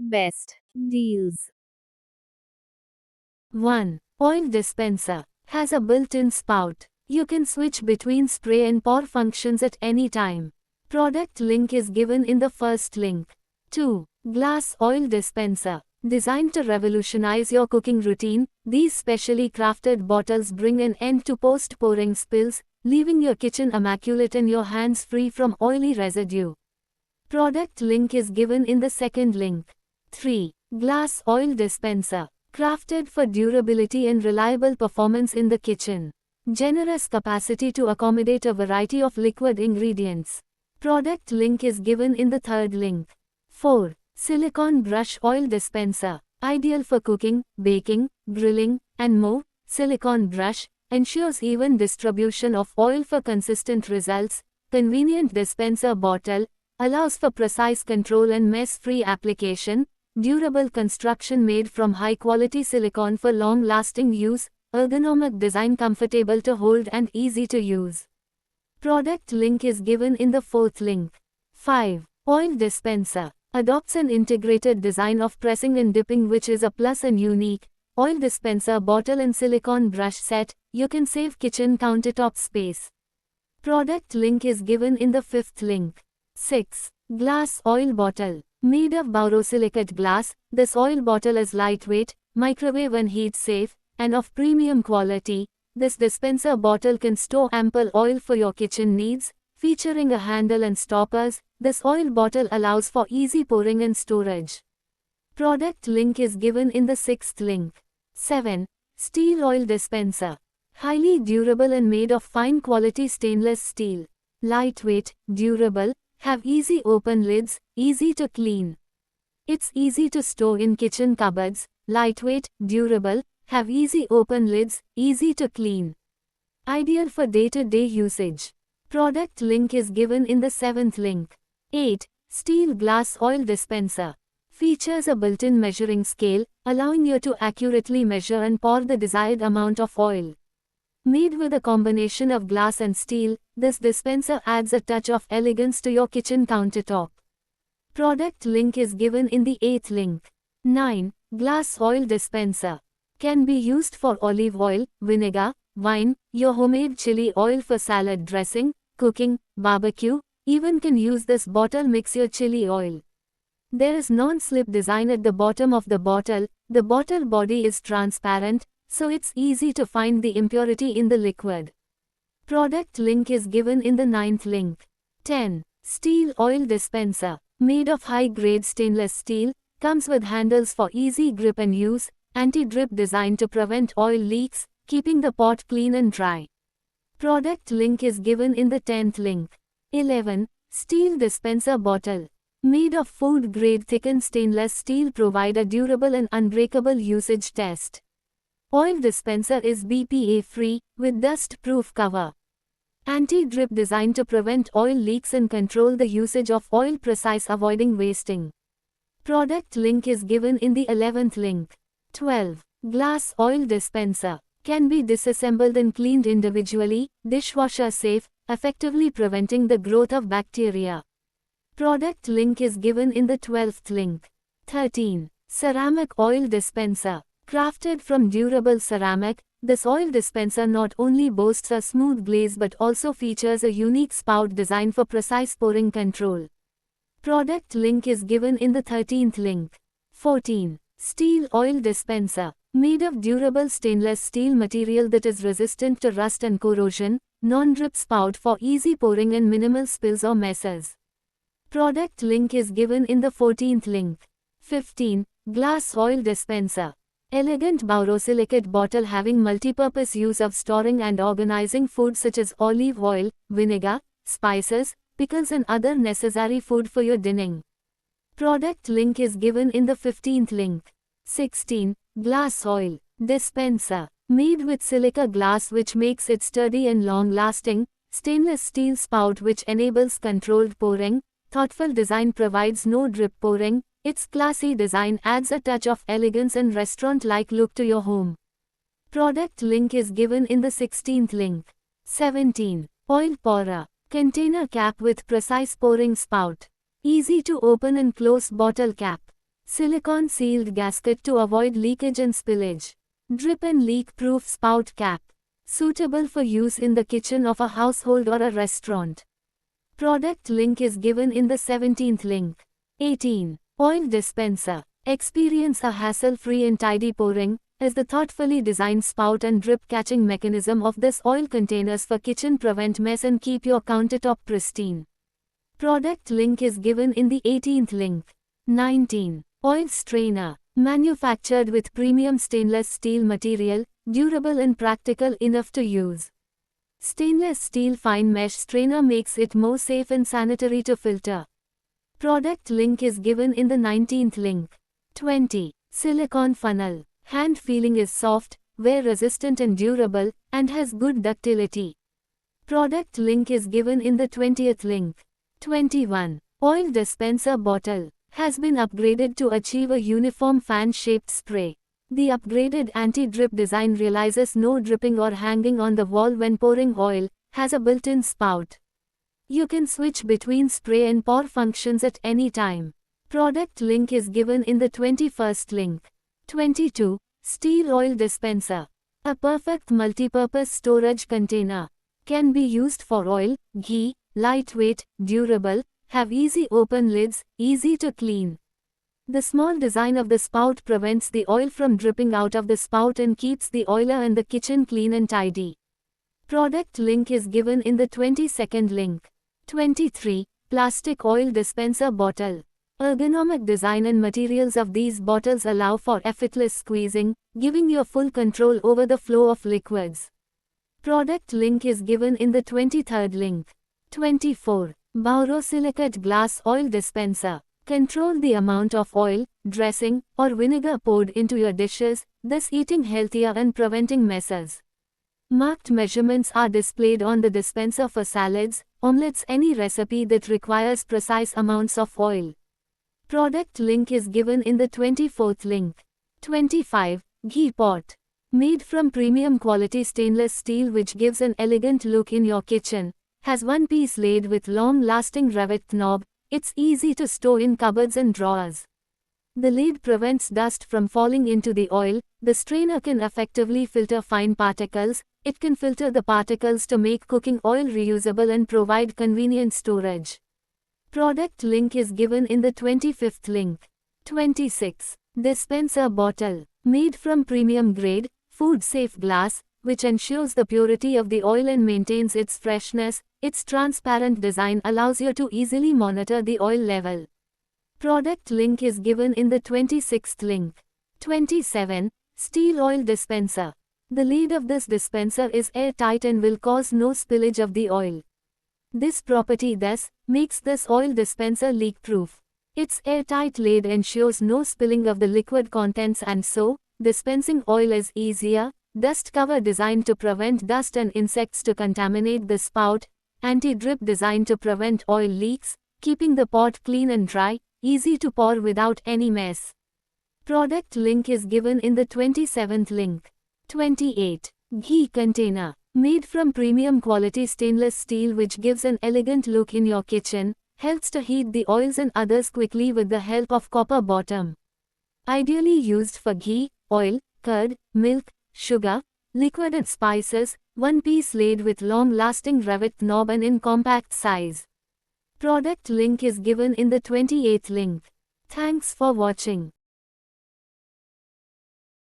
Best deals. 1. Oil dispenser. Has a built-in spout. You can switch between spray and pour functions at any time. Product link is given in the first link. 2. Glass oil dispenser. Designed to revolutionize your cooking routine, these specially crafted bottles bring an end to post-pouring spills, leaving your kitchen immaculate and your hands free from oily residue. Product link is given in the second link. 3. Glass oil dispenser. Crafted for durability and reliable performance in the kitchen. Generous capacity to accommodate a variety of liquid ingredients. Product link is given in the third link. 4. Silicone brush oil dispenser. Ideal for cooking, baking, grilling, and more. Silicone brush ensures even distribution of oil for consistent results. Convenient dispenser bottle allows for precise control and mess-free application. Durable construction made from high-quality silicone for long-lasting use. Ergonomic design comfortable to hold and easy to use. Product link is given in the fourth link. 5. Oil dispenser. Adopts an integrated design of pressing and dipping, which is a plus and unique. Oil dispenser bottle and silicone brush set. You can save kitchen countertop space. Product link is given in the fifth link. 6. Glass oil bottle. Made of borosilicate glass, this oil bottle is lightweight, microwave and heat safe, and of premium quality. This dispenser bottle can store ample oil for your kitchen needs. Featuring a handle and stoppers, this oil bottle allows for easy pouring and storage. Product link is given in the sixth link. 7. Steel oil dispenser. Highly durable and made of fine quality stainless steel. Lightweight, durable, have easy open lids, easy to clean. It's easy to store in kitchen cupboards. Lightweight, durable, have easy open lids, easy to clean. Ideal for day-to-day usage. Product link is given in the seventh link. 8. Steel glass oil dispenser. Features a built-in measuring scale, allowing you to accurately measure and pour the desired amount of oil. Made with a combination of glass and steel, this dispenser adds a touch of elegance to your kitchen countertop. Product link is given in the eighth link. 9. Glass oil dispenser. Can be used for olive oil, vinegar, wine, your homemade chili oil for salad dressing, cooking, barbecue. Even can use this bottle mix your chili oil. There is non-slip design at the bottom of the bottle. The bottle body is transparent, so it's easy to find the impurity in the liquid. Product link is given in the ninth link. 10. Steel oil dispenser. Made of high-grade stainless steel, comes with handles for easy grip and use, anti-drip design to prevent oil leaks, keeping the pot clean and dry. Product link is given in the 10th link. 11. Steel dispenser bottle. Made of food-grade thickened stainless steel, provide a durable and unbreakable usage test. Oil dispenser is BPA-free, with dust-proof cover. Anti-drip design to prevent oil leaks and control the usage of oil, precise avoiding wasting. Product link is given in the 11th link. 12. Glass oil dispenser. Can be disassembled and cleaned individually, dishwasher safe, effectively preventing the growth of bacteria. Product link is given in the 12th link. 13. Ceramic oil dispenser. Crafted from durable ceramic, this oil dispenser not only boasts a smooth glaze but also features a unique spout design for precise pouring control. Product link is given in the 13th link. 14. Steel oil dispenser. Made of durable stainless steel material that is resistant to rust and corrosion, non-drip spout for easy pouring and minimal spills or messes. Product link is given in the 14th link. 15. Glass oil dispenser. Elegant borosilicate bottle having multipurpose use of storing and organizing food such as olive oil, vinegar, spices, pickles and other necessary food for your dining. Product link is given in the 15th link. 16. Glass oil dispenser. Made with silica glass which makes it sturdy and long-lasting, stainless steel spout which enables controlled pouring, thoughtful design provides no drip pouring, its classy design adds a touch of elegance and restaurant-like look to your home. Product link is given in the 16th link. 17. Oil pourer. Container cap with precise pouring spout. Easy to open and close bottle cap. Silicone sealed gasket to avoid leakage and spillage. Drip and leak proof spout cap. Suitable for use in the kitchen of a household or a restaurant. Product link is given in the 17th link. 18. Oil dispenser. Experience a hassle-free and tidy pouring, as the thoughtfully designed spout and drip catching mechanism of this oil containers for kitchen prevent mess and keep your countertop pristine. Product link is given in the 18th link. 19. Oil strainer. Manufactured with premium stainless steel material, durable and practical enough to use. Stainless steel fine mesh strainer makes it more safe and sanitary to filter. Product link is given in the 19th link. 20. Silicone funnel. Hand feeling is soft, wear resistant and durable, and has good ductility. Product link is given in the 20th link. 21. Oil dispenser bottle. Has been upgraded to achieve a uniform fan-shaped spray. The upgraded anti-drip design realizes no dripping or hanging on the wall when pouring oil, has a built-in spout. You can switch between spray and pour functions at any time. Product link is given in the 21st link. 22. Steel oil dispenser. A perfect multi-purpose storage container. Can be used for oil, ghee, lightweight, durable, have easy open lids, easy to clean. The small design of the spout prevents the oil from dripping out of the spout and keeps the oiler and the kitchen clean and tidy. Product link is given in the 22nd link. 23. Plastic oil dispenser bottle. Ergonomic design and materials of these bottles allow for effortless squeezing, giving you full control over the flow of liquids. Product link is given in the 23rd link. 24. Borosilicate glass oil dispenser. Control the amount of oil, dressing, or vinegar poured into your dishes, thus eating healthier and preventing messes. Marked measurements are displayed on the dispenser for salads, omelets, any recipe that requires precise amounts of oil. Product link is given in the 24th link. 25. Ghee pot. Made from premium quality stainless steel which gives an elegant look in your kitchen, has one-piece lid with long-lasting rivet knob. It's easy to store in cupboards and drawers. The lid prevents dust from falling into the oil. The strainer can effectively filter fine particles. It can filter the particles to make cooking oil reusable and provide convenient storage. Product link is given in the 25th link. 26. Dispenser bottle. Made from premium grade, food-safe glass, which ensures the purity of the oil and maintains its freshness. Its transparent design allows you to easily monitor the oil level. Product link is given in the 26th link. 27. Steel oil dispenser. The lid of this dispenser is airtight and will cause no spillage of the oil. This property thus makes this oil dispenser leak-proof. Its airtight lid ensures no spilling of the liquid contents and so, dispensing oil is easier. Dust cover designed to prevent dust and insects to contaminate the spout. Anti-drip designed to prevent oil leaks, keeping the pot clean and dry, easy to pour without any mess. Product link is given in the 27th link. 28. Ghee container. Made from premium quality stainless steel which gives an elegant look in your kitchen, helps to heat the oils and others quickly with the help of copper bottom. Ideally used for ghee, oil, curd, milk, sugar, liquid and spices, one-piece lid with long-lasting rivet knob and in compact size. Product link is given in the 28th link. Thanks for watching.